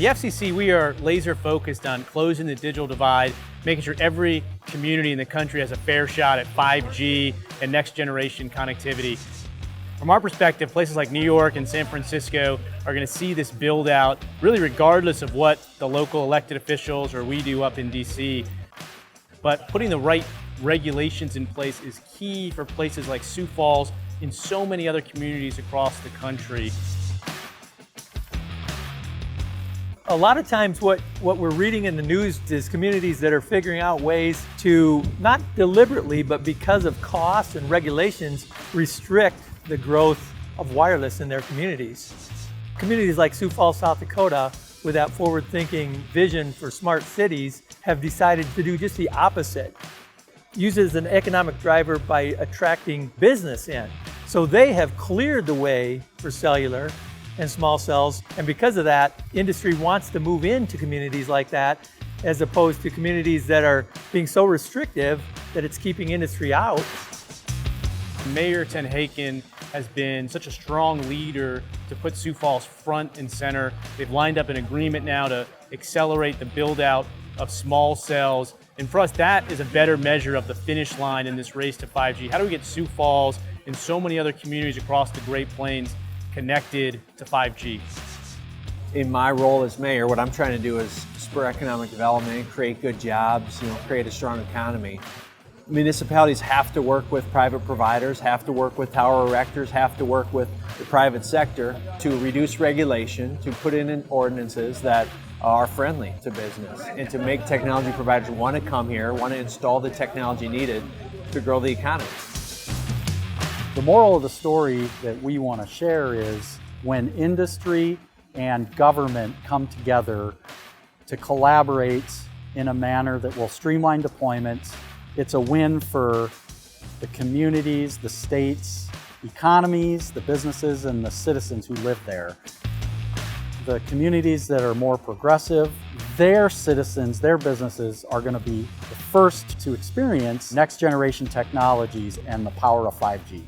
the FCC, we are laser focused on closing the digital divide, making sure every community in the country has a fair shot at 5G and next generation connectivity. From our perspective, places like New York and San Francisco are going to see this build out really regardless of what the local elected officials or we do up in DC. But putting the right regulations in place is key for places like Sioux Falls and so many other communities across the country. A lot of times what we're reading in the news is communities that are figuring out ways to, not deliberately, but because of costs and regulations, restrict the growth of wireless in their communities. Communities like Sioux Falls, South Dakota, with that forward-thinking vision for smart cities, have decided to do just the opposite. Use it as an economic driver by attracting business in. So they have cleared the way for cellular and small cells, and because of that, industry wants to move into communities like that, as opposed to communities that are being so restrictive that it's keeping industry out. Mayor TenHaken has been such a strong leader to put Sioux Falls front and center. They've lined up an agreement now to accelerate the build out of small cells. And for us, that is a better measure of the finish line in this race to 5G. How do we get Sioux Falls and so many other communities across the Great Plains connected to 5G? In my role as mayor, what I'm trying to do is spur economic development, create good jobs, create a strong economy. Municipalities have to work with private providers, have to work with tower erectors, have to work with the private sector to reduce regulation, to put in ordinances that are friendly to business, and to make technology providers want to come here, want to install the technology needed to grow the economy. The moral of the story that we want to share is when industry and government come together to collaborate in a manner that will streamline deployments, it's a win for the communities, the states, economies, the businesses, and the citizens who live there. The communities that are more progressive, their citizens, their businesses are going to be the first to experience next generation technologies and the power of 5G.